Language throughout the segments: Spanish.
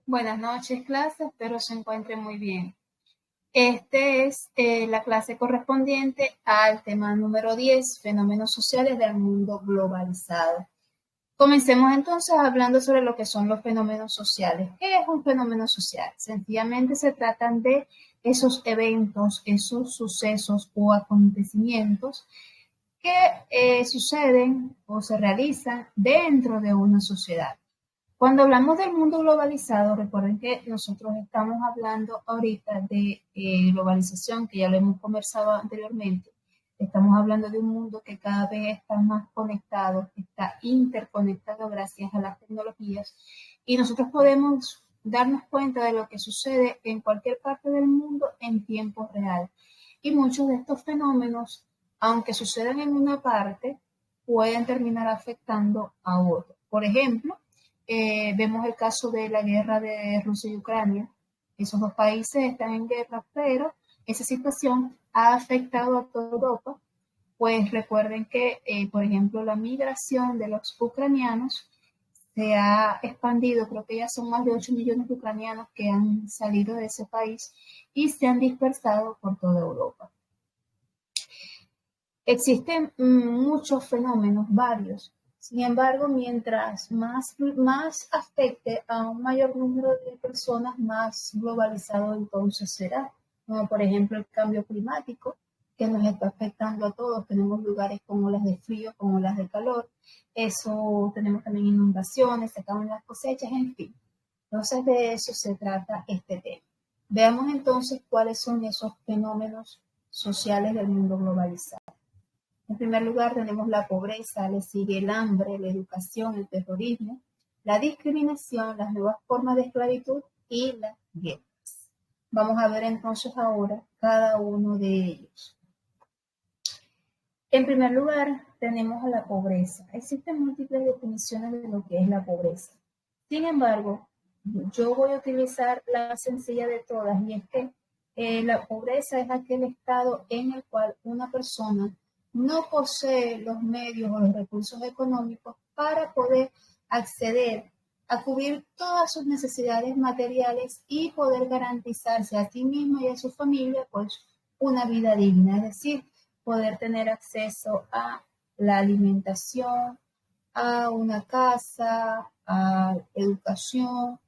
Buenas noches, clase. Espero se encuentren muy bien. Este es la clase correspondiente al tema número 10, fenómenos sociales del mundo globalizado. Comencemos entonces hablando sobre lo que son los fenómenos sociales. ¿Qué es un fenómeno social? Sencillamente se tratan de esos eventos, esos sucesos o acontecimientos que suceden o se realizan dentro de una sociedad. Cuando hablamos del mundo globalizado, recuerden que nosotros estamos hablando ahorita de globalización, que ya lo hemos conversado anteriormente. Estamos hablando de un mundo que cada vez está más conectado, está interconectado gracias a las tecnologías y nosotros podemos darnos cuenta de lo que sucede en cualquier parte del mundo en tiempo real. Y muchos de estos fenómenos, aunque sucedan en una parte, pueden terminar afectando a otro. Por ejemplo, vemos el caso de la guerra de Rusia y Ucrania. Esos dos países están en guerra, pero esa situación ha afectado a toda Europa, pues recuerden que, por ejemplo, la migración de los ucranianos se ha expandido, creo que ya son más de 8 millones de ucranianos que han salido de ese país y se han dispersado por toda Europa. Existen muchos fenómenos, varios. Sin embargo, mientras más afecte a un mayor número de personas, más globalizado entonces será. Como por ejemplo el cambio climático, que nos está afectando a todos. Tenemos lugares con olas de frío, con olas de calor. Eso, tenemos también inundaciones, se acaban las cosechas, en fin. Entonces de eso se trata este tema. Veamos entonces cuáles son esos fenómenos sociales del mundo globalizado. En primer lugar tenemos la pobreza, le sigue el hambre, la educación, el terrorismo, la discriminación, las nuevas formas de esclavitud y las guerras. Vamos a ver entonces ahora cada uno de ellos. En primer lugar tenemos a la pobreza. Existen múltiples definiciones de lo que es la pobreza. Sin embargo, yo voy a utilizar la más sencilla de todas y es que la pobreza es aquel estado en el cual una persona no posee los medios o los recursos económicos para poder acceder a cubrir todas sus necesidades materiales y poder garantizarse a sí mismo y a su familia pues una vida digna, es decir, poder tener acceso a la alimentación, a una casa, a educación,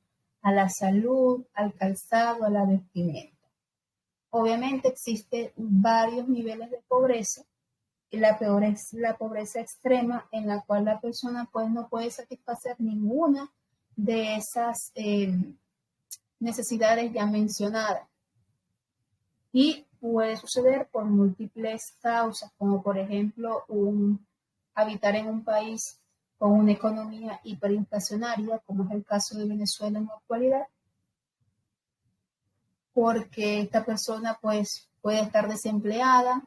a la salud, al calzado, a la vestimenta. Obviamente existen varios niveles de pobreza y la peor es la pobreza extrema en la cual la persona pues no puede satisfacer ninguna de esas necesidades ya mencionadas. Y puede suceder por múltiples causas, como por ejemplo habitar en un país con una economía hiperinflacionaria, como es el caso de Venezuela en la actualidad, porque esta persona pues puede estar desempleada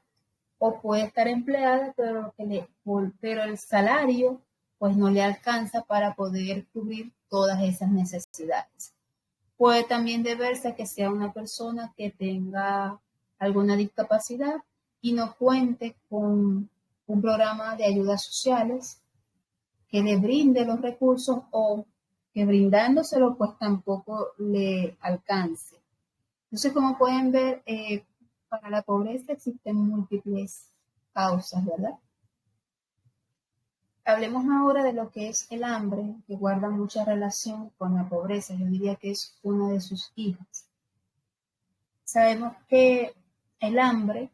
o puede estar empleada, pero el salario pues no le alcanza para poder cubrir todas esas necesidades. Puede también deberse a que sea una persona que tenga alguna discapacidad y no cuente con un programa de ayudas sociales que le brinde los recursos o que brindándoselo pues tampoco le alcance. Entonces, como pueden ver, para la pobreza existen múltiples causas, ¿verdad? Hablemos ahora de lo que es el hambre, que guarda mucha relación con la pobreza. Yo diría que es una de sus hijas. Sabemos que el hambre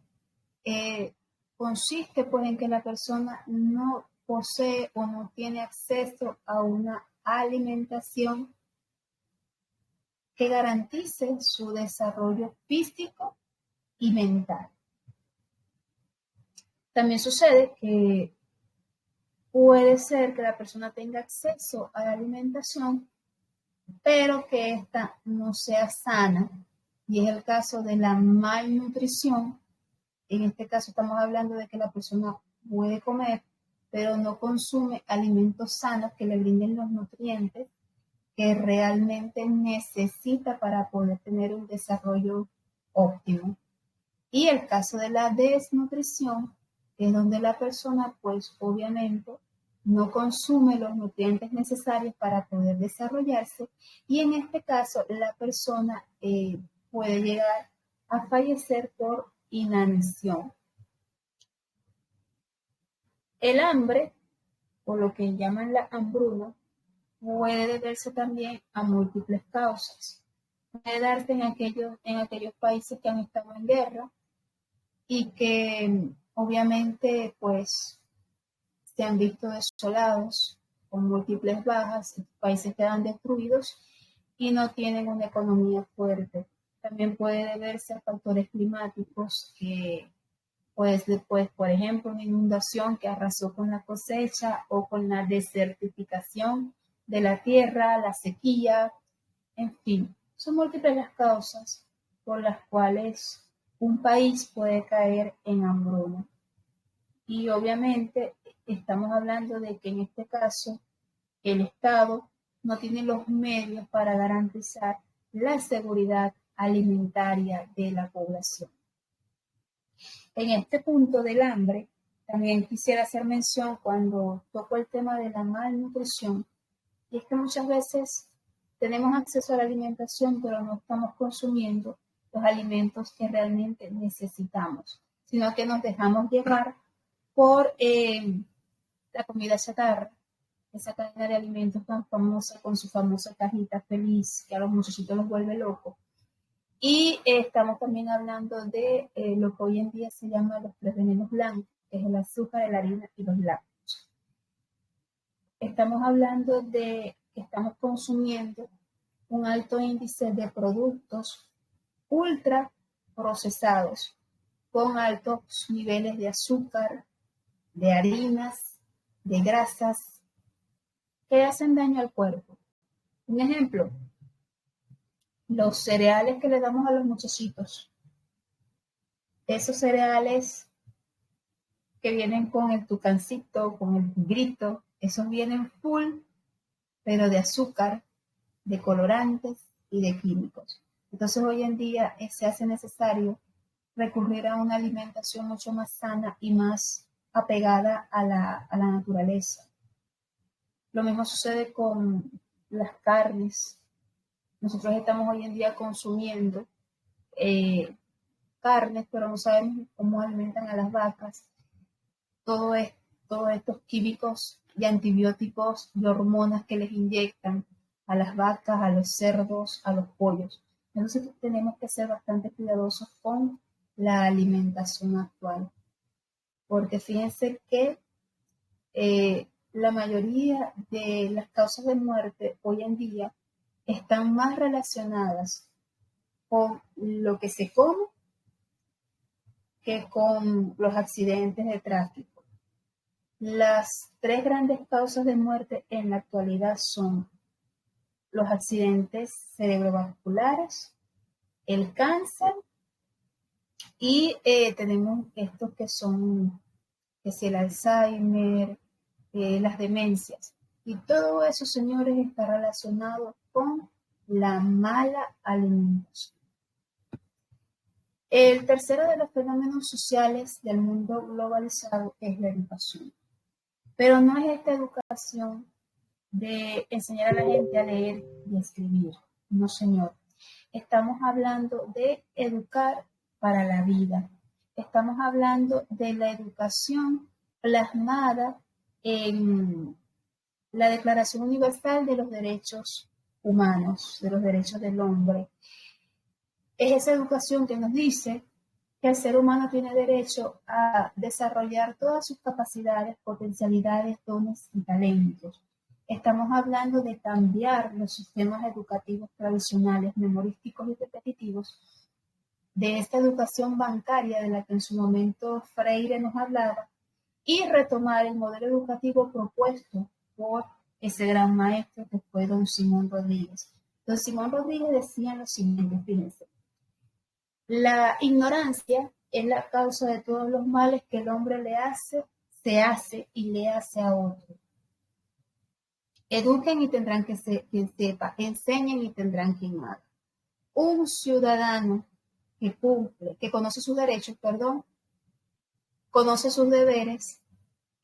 consiste pues en que la persona no posee o no tiene acceso a una alimentación que garantice su desarrollo físico y mental. También sucede que puede ser que la persona tenga acceso a la alimentación, pero que ésta no sea sana. Y es el caso de la malnutrición. En este caso estamos hablando de que la persona puede comer, pero no consume alimentos sanos que le brinden los nutrientes que realmente necesita para poder tener un desarrollo óptimo. Y el caso de la desnutrición es donde la persona, pues obviamente, no consume los nutrientes necesarios para poder desarrollarse y en este caso la persona puede llegar a fallecer por inanición. El hambre, o lo que llaman la hambruna, puede deberse también a múltiples causas. Puede darse en aquellos países que han estado en guerra y que obviamente pues se han visto desolados con múltiples bajas, países quedan destruidos y no tienen una economía fuerte. También puede deberse a factores climáticos que pues después, por ejemplo, una inundación que arrasó con la cosecha o con la desertificación de la tierra, la sequía, en fin, son múltiples las causas por las cuales un país puede caer en hambruna. Y obviamente estamos hablando de que en este caso el Estado no tiene los medios para garantizar la seguridad alimentaria de la población. En este punto del hambre, también quisiera hacer mención cuando toco el tema de la malnutrición, y es que muchas veces tenemos acceso a la alimentación, pero no estamos consumiendo los alimentos que realmente necesitamos, sino que nos dejamos llevar por la comida chatarra, esa cadena de alimentos tan famosa con su famosa cajita feliz que a los muchachitos los vuelve locos. Y estamos también hablando de lo que hoy en día se llama los tres venenos blancos, que es el azúcar, la harina y los lácteos. Estamos hablando de que estamos consumiendo un alto índice de productos ultra procesados con altos niveles de azúcar, de harinas, de grasas que hacen daño al cuerpo. Un ejemplo, los cereales que le damos a los muchachitos. Esos cereales que vienen con el tucancito, con el grito, esos vienen full, pero de azúcar, de colorantes y de químicos. Entonces hoy en día se hace necesario recurrir a una alimentación mucho más sana y más apegada a la naturaleza. Lo mismo sucede con las carnes. Nosotros estamos hoy en día consumiendo carnes, pero no sabemos cómo alimentan a las vacas. Todos estos químicos y antibióticos y hormonas que les inyectan a las vacas, a los cerdos, a los pollos. Entonces tenemos que ser bastante cuidadosos con la alimentación actual. Porque fíjense que la mayoría de las causas de muerte hoy en día están más relacionadas con lo que se come que con los accidentes de tráfico. Las tres grandes causas de muerte en la actualidad son los accidentes cerebrovasculares, el cáncer y tenemos estos que son el Alzheimer, las demencias. Y todo eso, señores, está relacionado con la mala alimentación. El tercero de los fenómenos sociales del mundo globalizado es la educación. Pero no es esta educación de enseñar a la gente a leer y a escribir. No, señor. Estamos hablando de educar para la vida. Estamos hablando de la educación plasmada en la Declaración Universal de los Derechos Humanos, de los derechos del hombre. Es esa educación que nos dice que el ser humano tiene derecho a desarrollar todas sus capacidades, potencialidades, dones y talentos. Estamos hablando de cambiar los sistemas educativos tradicionales, memorísticos y repetitivos, de esta educación bancaria de la que en su momento Freire nos hablaba, y retomar el modelo educativo propuesto por ese gran maestro que fue don Simón Rodríguez. Don Simón Rodríguez decía lo siguiente, fíjense: la ignorancia es la causa de todos los males que el hombre se hace y le hace a otro. Eduquen y tendrán quien sepa, enseñen y tendrán quien haga. Un ciudadano que cumple, que conoce sus derechos, conoce sus deberes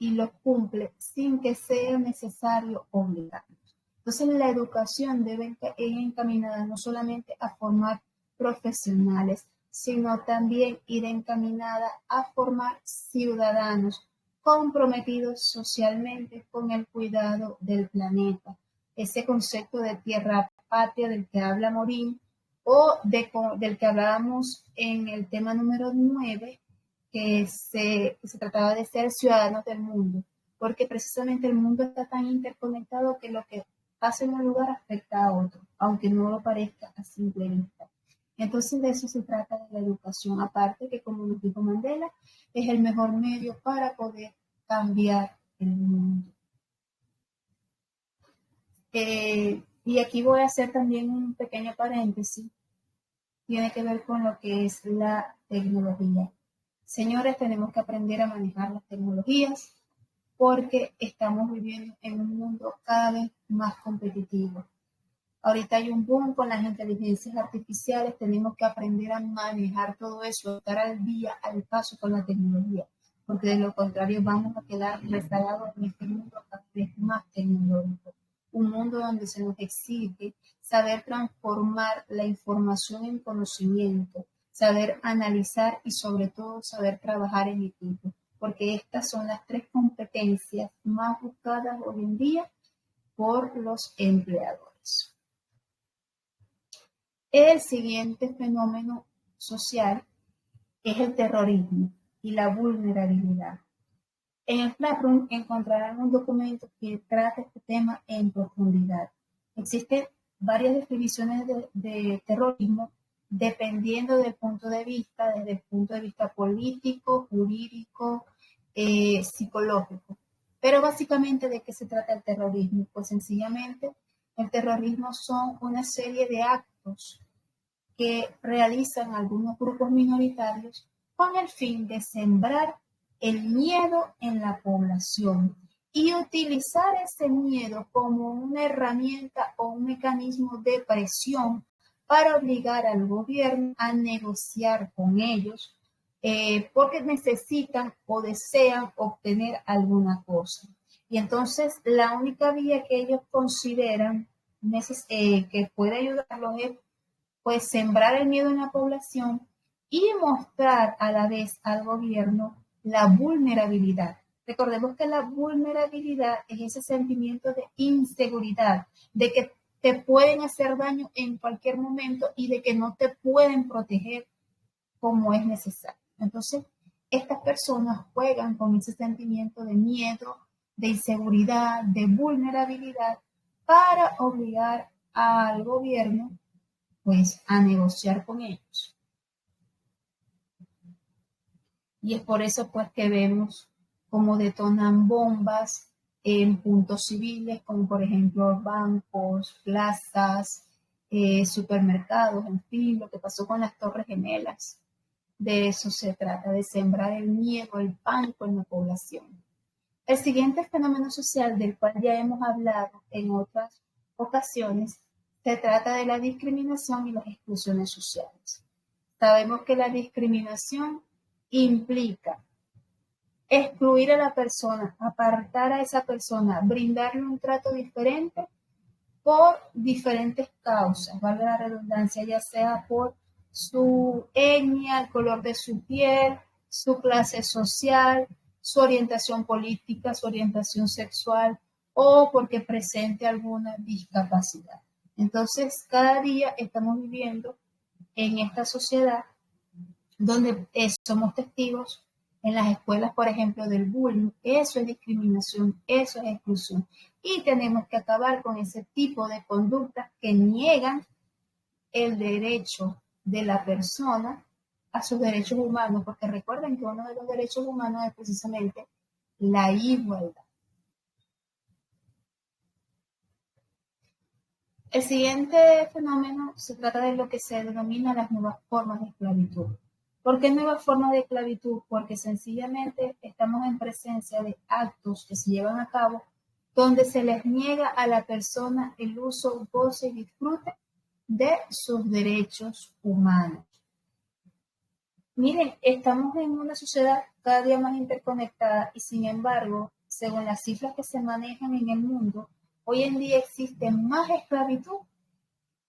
y los cumple sin que sea necesario obligarlos. Entonces, la educación debe ir encaminada no solamente a formar profesionales, sino también ir encaminada a formar ciudadanos comprometidos socialmente con el cuidado del planeta. Ese concepto de tierra patria del que habla Morín o del que hablábamos en el tema número 9, que se trataba de ser ciudadanos del mundo, porque precisamente el mundo está tan interconectado que lo que pasa en un lugar afecta a otro, aunque no lo parezca a simple vista. Entonces de eso se trata de la educación, aparte que como nos dijo Mandela, es el mejor medio para poder cambiar el mundo. Y aquí voy a hacer también un pequeño paréntesis, tiene que ver con lo que es la tecnología. Señores, tenemos que aprender a manejar las tecnologías porque estamos viviendo en un mundo cada vez más competitivo. Ahorita hay un boom con las inteligencias artificiales, tenemos que aprender a manejar todo eso, estar al día, al paso con la tecnología, porque de lo contrario vamos a quedar rezagados en este mundo cada vez más tecnológico. Un mundo donde se nos exige saber transformar la información en conocimiento, saber analizar y sobre todo saber trabajar en equipo, porque estas son las 3 competencias más buscadas hoy en día por los empleadores. El siguiente fenómeno social es el terrorismo y la vulnerabilidad. En el Classroom encontrarán un documento que trata este tema en profundidad. Existen varias definiciones de terrorismo dependiendo del punto de vista, desde el punto de vista político, jurídico, psicológico. Pero básicamente, ¿de qué se trata el terrorismo? Pues sencillamente el terrorismo son una serie de actos que realizan algunos grupos minoritarios con el fin de sembrar el miedo en la población y utilizar ese miedo como una herramienta o un mecanismo de presión para obligar al gobierno a negociar con ellos porque necesitan o desean obtener alguna cosa. Y entonces la única vía que ellos consideran que puede ayudarlos es pues sembrar el miedo en la población y mostrar a la vez al gobierno la vulnerabilidad. Recordemos que la vulnerabilidad es ese sentimiento de inseguridad, de que te pueden hacer daño en cualquier momento y de que no te pueden proteger como es necesario. Entonces, estas personas juegan con ese sentimiento de miedo, de inseguridad, de vulnerabilidad para obligar al gobierno pues a negociar con ellos. Y es por eso pues que vemos cómo detonan bombas en puntos civiles, como por ejemplo bancos, plazas, supermercados, en fin, lo que pasó con las Torres Gemelas. De eso se trata, de sembrar el miedo, el pánico en la población. El siguiente fenómeno social del cual ya hemos hablado en otras ocasiones se trata de la discriminación y las exclusiones sociales. Sabemos que la discriminación implica excluir a la persona, apartar a esa persona, brindarle un trato diferente por diferentes causas, valga la redundancia, ya sea por su etnia, el color de su piel, su clase social, su orientación política, su orientación sexual o porque presente alguna discapacidad. Entonces, cada día estamos viviendo en esta sociedad donde somos testigos en las escuelas, por ejemplo, del bullying. Eso es discriminación, eso es exclusión. Y tenemos que acabar con ese tipo de conductas que niegan el derecho de la persona a sus derechos humanos, porque recuerden que uno de los derechos humanos es precisamente la igualdad. El siguiente fenómeno se trata de lo que se denomina las nuevas formas de esclavitud. ¿Por qué nuevas formas de esclavitud? Porque sencillamente estamos en presencia de actos que se llevan a cabo donde se les niega a la persona el uso, goce y disfrute de sus derechos humanos. Miren, estamos en una sociedad cada día más interconectada y sin embargo, según las cifras que se manejan en el mundo, hoy en día existe más esclavitud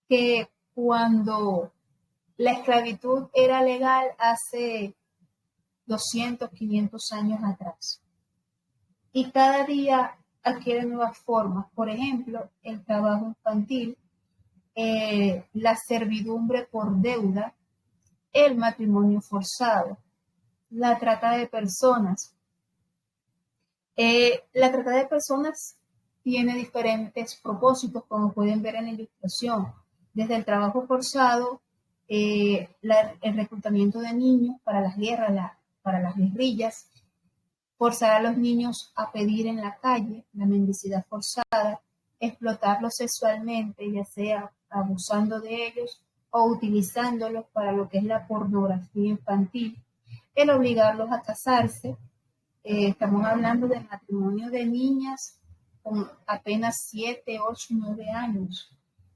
que cuando la esclavitud era legal hace 200, 500 años atrás. Y cada día adquiere nuevas formas. Por ejemplo, el trabajo infantil, la servidumbre por deuda, el matrimonio forzado, la trata de personas. La trata de personas tiene diferentes propósitos, como pueden ver en la ilustración, desde el trabajo forzado, el reclutamiento de niños para las guerras, para las guerrillas, forzar a los niños a pedir en la calle, la mendicidad forzada, explotarlos sexualmente, ya sea abusando de ellos o utilizándolos para lo que es la pornografía infantil, el obligarlos a casarse. Estamos hablando de matrimonio de niñas con apenas 7, 8, 9 años.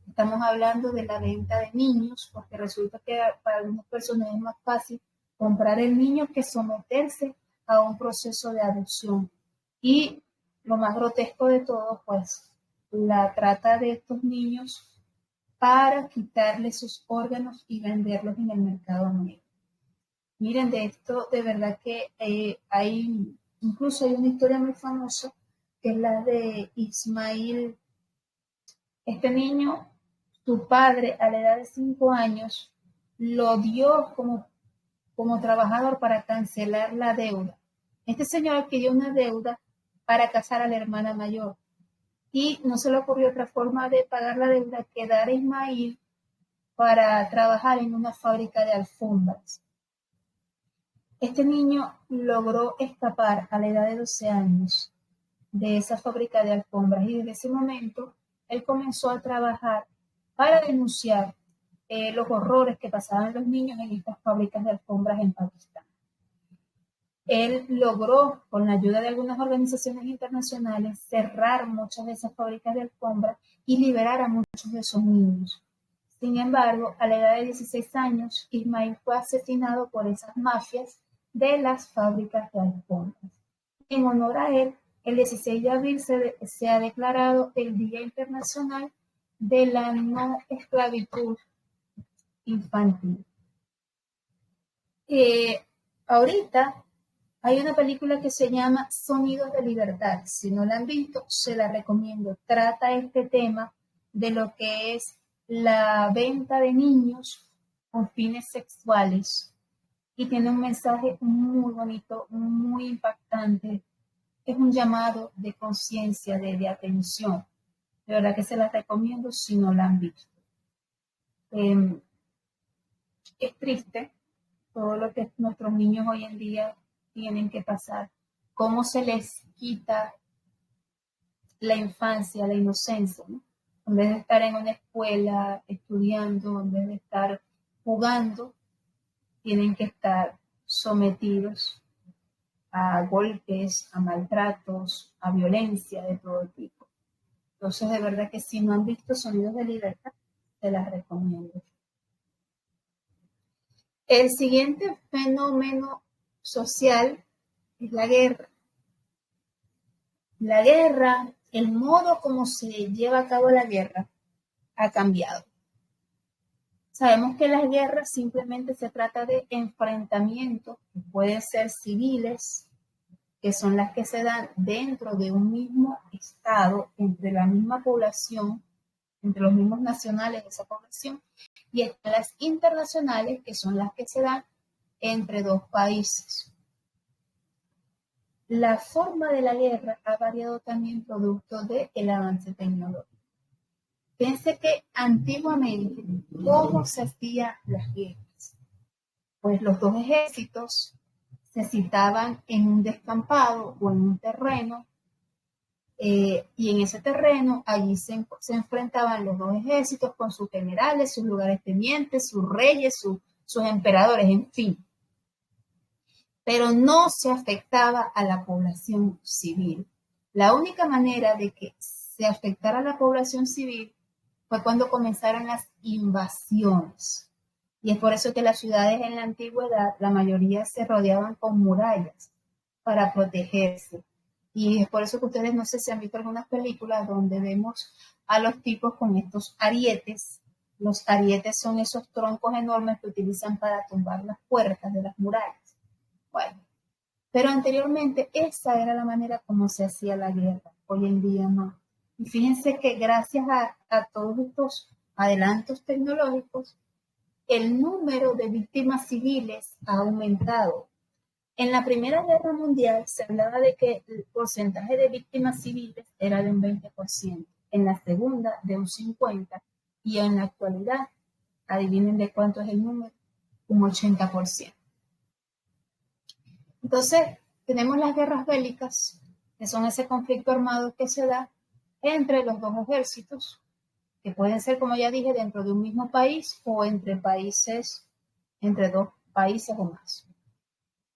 Estamos hablando de la venta de niños, porque resulta que para algunas personas es más fácil comprar el niño que someterse a un proceso de adopción. Y lo más grotesco de todo, pues, la trata de estos niños para quitarles sus órganos y venderlos en el mercado negro. Miren, de esto de verdad que incluso hay una historia muy famosa, que es la de Ismail. Este niño, su padre a la edad de 5 años, lo dio como trabajador para cancelar la deuda. Este señor adquirió una deuda para casar a la hermana mayor y no se le ocurrió otra forma de pagar la deuda que dar a Ismail para trabajar en una fábrica de alfombras. Este niño logró escapar a la edad de 12 años de esa fábrica de alfombras y desde ese momento él comenzó a trabajar para denunciar los horrores que pasaban los niños en estas fábricas de alfombras en Pakistán. Él logró, con la ayuda de algunas organizaciones internacionales, cerrar muchas de esas fábricas de alfombras y liberar a muchos de esos niños. Sin embargo, a la edad de 16 años, Ismail fue asesinado por esas mafias de las fábricas de alfombras. En honor a él, el 16 de abril se ha declarado el Día Internacional de la No Esclavitud Infantil. Ahorita hay una película que se llama Sonidos de Libertad. Si no la han visto, se la recomiendo. Trata este tema de lo que es la venta de niños con fines sexuales y tiene un mensaje muy bonito, muy impactante. Es un llamado de conciencia, de atención. De verdad que se las recomiendo si no la han visto. Es triste todo lo que nuestros niños hoy en día tienen que pasar, cómo se les quita la infancia, la inocencia, ¿no? En vez de estar en una escuela estudiando, en vez de estar jugando, tienen que estar sometidos a golpes, a maltratos, a violencia de todo tipo. Entonces, de verdad que si no han visto Sonidos de Libertad, se las recomiendo. El siguiente fenómeno social es la guerra. La guerra, el modo como se lleva a cabo la guerra, ha cambiado. Sabemos que las guerras simplemente se trata de enfrentamientos que pueden ser civiles, que son las que se dan dentro de un mismo estado, entre la misma población, entre los mismos nacionales de esa población, y están las internacionales, que son las que se dan entre dos países. La forma de la guerra ha variado también producto del avance tecnológico. Piense que antiguamente, ¿cómo se hacían las guerras? Pues los dos ejércitos se citaban en un descampado o en un terreno, y en ese terreno allí se enfrentaban los dos ejércitos con sus generales, sus lugares tenientes, sus reyes, sus emperadores, en fin. Pero no se afectaba a la población civil. La única manera de que se afectara a la población civil fue cuando comenzaron las invasiones. Y es por eso que las ciudades en la antigüedad, la mayoría se rodeaban con murallas para protegerse. Y es por eso que ustedes no sé si han visto algunas películas donde vemos a los tipos con estos arietes. Los arietes son esos troncos enormes que utilizan para tumbar las puertas de las murallas. Bueno, pero anteriormente esa era la manera como se hacía la guerra. Hoy en día no. Y fíjense que gracias a todos estos adelantos tecnológicos, el número de víctimas civiles ha aumentado. En la Primera Guerra Mundial se hablaba de que el porcentaje de víctimas civiles era de un 20%, en la Segunda de un 50%, y en la actualidad, adivinen de cuánto es el número, un 80%. Entonces, tenemos las guerras bélicas, que son ese conflicto armado que se da entre los dos ejércitos, que pueden ser, como ya dije, dentro de un mismo país o entre países, entre dos países o más.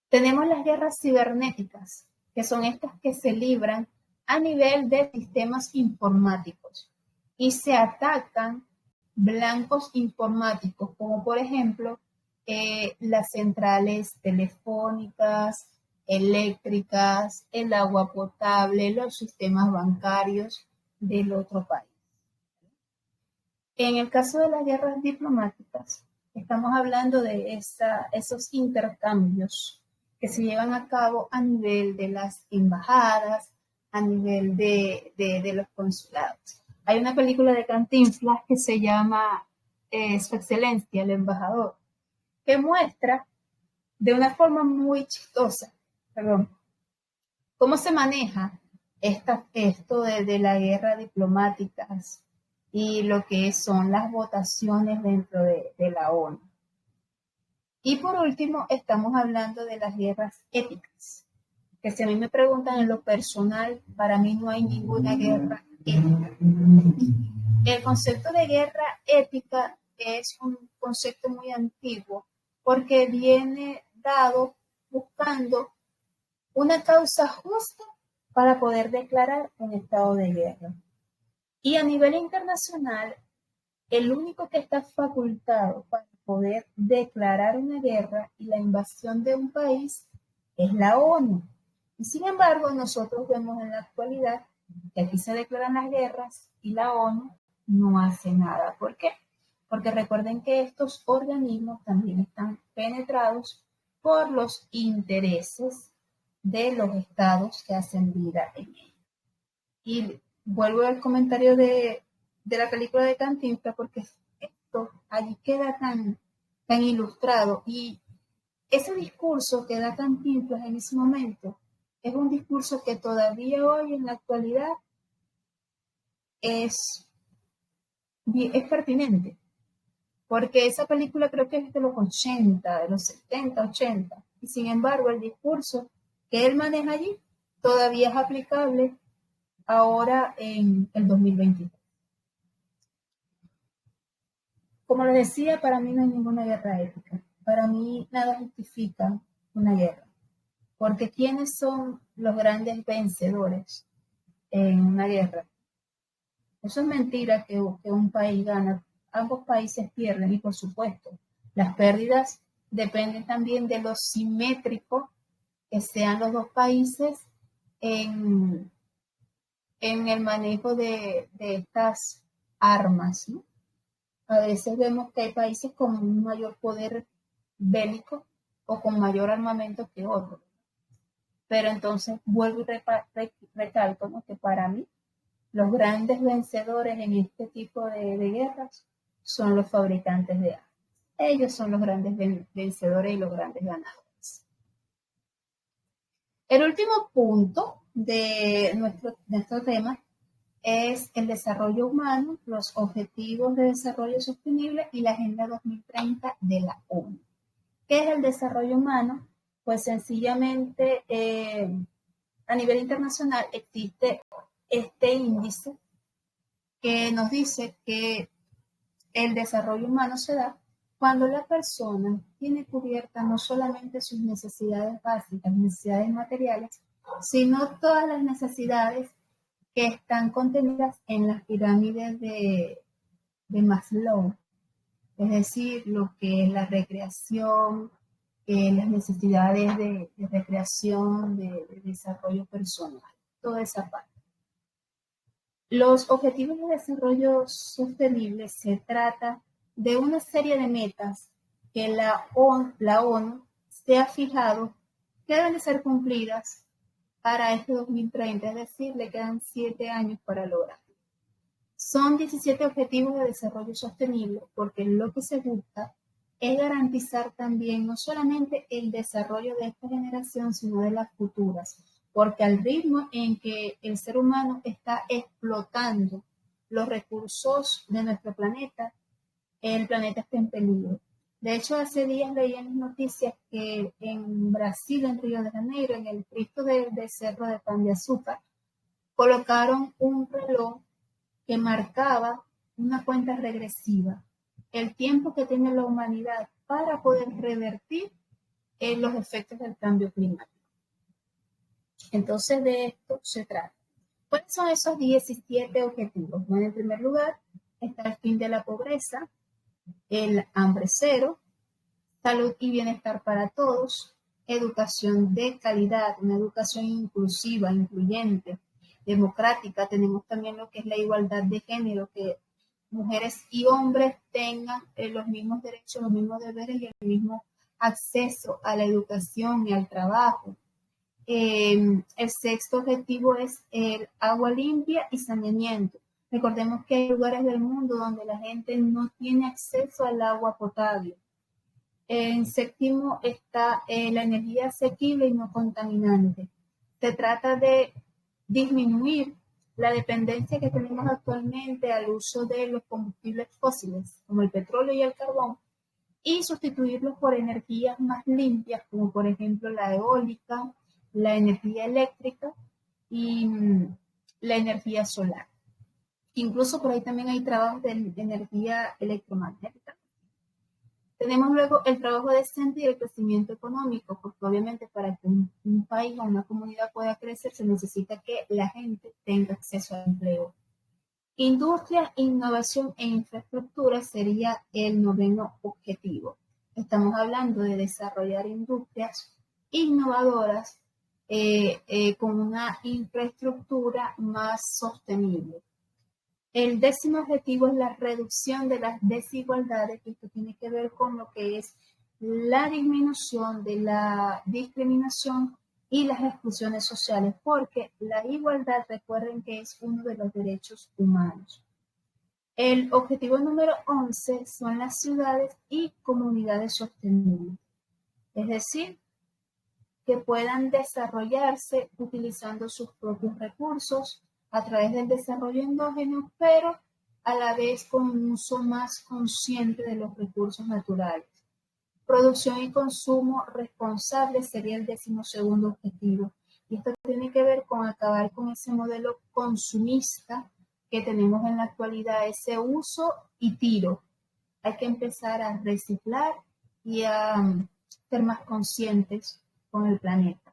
Tenemos las guerras cibernéticas, que son estas que se libran a nivel de sistemas informáticos y se atacan blancos informáticos, como por ejemplo las centrales telefónicas, eléctricas, el agua potable, los sistemas bancarios del otro país. En el caso de las guerras diplomáticas, estamos hablando de esos intercambios que se llevan a cabo a nivel de las embajadas, a nivel de los consulados. Hay una película de Cantinflas que se llama Su Excelencia, el Embajador, que muestra de una forma muy chistosa, perdón, cómo se maneja esto de la guerra diplomática y lo que son las votaciones dentro de la ONU. Y por último, estamos hablando de las guerras éticas, que si a mí me preguntan en lo personal, para mí no hay ninguna guerra ética. El concepto de guerra ética es un concepto muy antiguo porque viene dado buscando una causa justa para poder declarar un estado de guerra. Y a nivel internacional, el único que está facultado para poder declarar una guerra y la invasión de un país es la ONU. Y sin embargo, nosotros vemos en la actualidad que aquí se declaran las guerras y la ONU no hace nada. ¿Por qué? Porque recuerden que estos organismos también están penetrados por los intereses de los estados que hacen vida en ellos. Y vuelvo al comentario de la película de Cantinflas porque esto allí queda tan ilustrado y ese discurso que da Cantinflas en ese momento es un discurso que todavía hoy en la actualidad es pertinente, porque esa película creo que es de los 80, de los 70, 80, y sin embargo el discurso que él maneja allí todavía es aplicable ahora en el 2023. Como les decía, para mí no hay ninguna guerra ética. Para mí nada justifica una guerra. Porque ¿quiénes son los grandes vencedores en una guerra? Eso es mentira que un país gana. Ambos países pierden y por supuesto las pérdidas dependen también de lo simétrico que sean los dos países en el manejo de estas armas, ¿no? A veces vemos que hay países con un mayor poder bélico o con mayor armamento que otros. Pero entonces vuelvo y recalco, ¿no?, que para mí los grandes vencedores en este tipo de guerras son los fabricantes de armas. Ellos son los grandes vencedores y los grandes ganadores. El último punto de nuestro tema es el desarrollo humano, los objetivos de desarrollo sostenible y la Agenda 2030 de la ONU. ¿Qué es el desarrollo humano? Pues sencillamente a nivel internacional existe este índice que nos dice que el desarrollo humano se da cuando la persona tiene cubiertas no solamente sus necesidades básicas, necesidades materiales, sino todas las necesidades que están contenidas en las pirámides de Maslow. es decir, lo que es la recreación, las necesidades de recreación, de desarrollo personal, toda esa parte. Los objetivos de desarrollo sostenible se trata de una serie de metas que la ONU se ha fijado que deben de ser cumplidas para este 2030, es decir, le quedan 7 años para lograrlo. Son 17 objetivos de desarrollo sostenible porque lo que se busca es garantizar también no solamente el desarrollo de esta generación, sino de las futuras, porque al ritmo en que el ser humano está explotando los recursos de nuestro planeta, el planeta está en peligro. De hecho, hace días leí en las noticias que en Brasil, en Río de Janeiro, en el Cristo del Cerro de Pan de Azúcar, colocaron un reloj que marcaba una cuenta regresiva, el tiempo que tiene la humanidad para poder revertir los efectos del cambio climático. Entonces, de esto se trata. ¿Cuáles son esos 17 objetivos? Bueno, en primer lugar, está el fin de la pobreza, el hambre cero, salud y bienestar para todos, educación de calidad, una educación inclusiva, incluyente, democrática. Tenemos también lo que es la igualdad de género, que mujeres y hombres tengan los mismos derechos, los mismos deberes y el mismo acceso a la educación y al trabajo. El sexto objetivo es el agua limpia y saneamiento. Recordemos que hay lugares del mundo donde la gente no tiene acceso al agua potable. En séptimo está la energía asequible y no contaminante. Se trata de disminuir la dependencia que tenemos actualmente al uso de los combustibles fósiles, como el petróleo y el carbón, y sustituirlos por energías más limpias, como por ejemplo la eólica, la energía eléctrica y la energía solar. Incluso por ahí también hay trabajos de energía electromagnética. Tenemos luego el trabajo decente y el crecimiento económico, porque obviamente para que un país o una comunidad pueda crecer se necesita que la gente tenga acceso al empleo. Industria, innovación e infraestructura sería el noveno objetivo. Estamos hablando de desarrollar industrias innovadoras con una infraestructura más sostenible. El décimo objetivo es la reducción de las desigualdades, que esto tiene que ver con lo que es la disminución de la discriminación y las exclusiones sociales, porque la igualdad, recuerden que es uno de los derechos humanos. El objetivo número 11 son las ciudades y comunidades sostenibles, es decir, que puedan desarrollarse utilizando sus propios recursos a través del desarrollo endógeno, pero a la vez con un uso más consciente de los recursos naturales. Producción y consumo responsable sería el 12º objetivo. Y esto tiene que ver con acabar con ese modelo consumista que tenemos en la actualidad, ese uso y tiro. Hay que empezar a reciclar y a ser más conscientes con el planeta.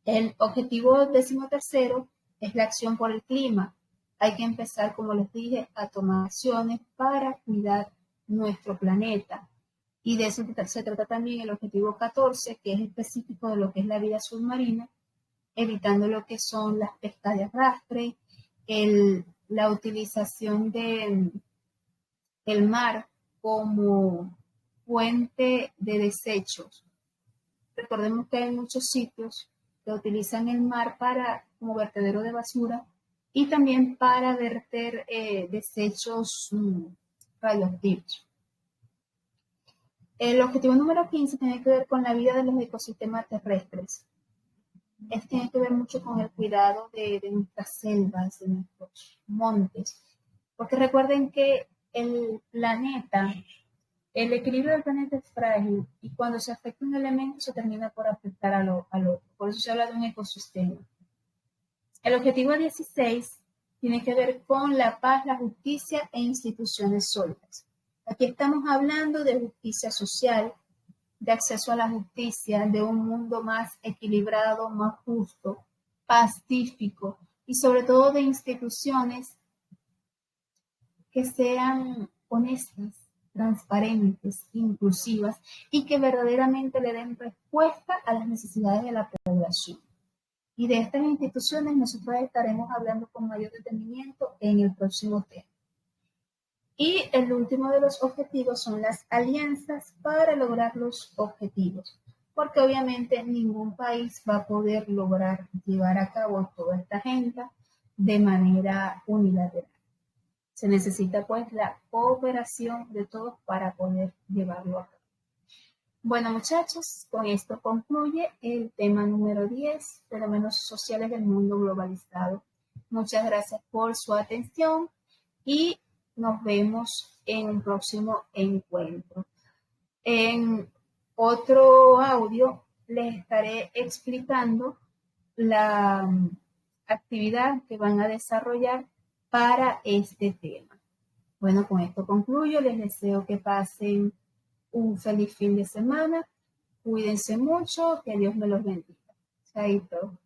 El objetivo 13º es la acción por el clima. Hay que empezar, como les dije, a tomar acciones para cuidar nuestro planeta. Y de eso se trata también el objetivo 14, que es específico de lo que es la vida submarina, evitando lo que son las pescas de arrastre, la utilización del mar como fuente de desechos. Recordemos que hay muchos sitios que utilizan el mar como vertedero de basura y también para verter desechos radioactivos. El objetivo número 15 tiene que ver con la vida de los ecosistemas terrestres. Esto tiene que ver mucho con el cuidado de nuestras selvas, de nuestros montes. Porque recuerden que el equilibrio del planeta es frágil y cuando se afecta un elemento se termina por afectar al otro. Por eso se habla de un ecosistema. El objetivo 16 tiene que ver con la paz, la justicia e instituciones sólidas. Aquí estamos hablando de justicia social, de acceso a la justicia, de un mundo más equilibrado, más justo, pacífico y sobre todo de instituciones que sean honestas, transparentes, inclusivas y que verdaderamente le den respuesta a las necesidades de la población. Y de estas instituciones nosotros estaremos hablando con mayor detenimiento en el próximo tema. Y el último de los objetivos son las alianzas para lograr los objetivos, porque obviamente ningún país va a poder lograr llevar a cabo toda esta agenda de manera unilateral. Se necesita pues la cooperación de todos para poder llevarlo a cabo. Bueno, muchachos, con esto concluye el tema número 10, fenómenos sociales del mundo globalizado. Muchas gracias por su atención y nos vemos en un próximo encuentro. En otro audio les estaré explicando la actividad que van a desarrollar para este tema. Bueno, con esto concluyo. Les deseo que pasen un feliz fin de semana. Cuídense mucho. Que Dios me los bendiga. Chaito.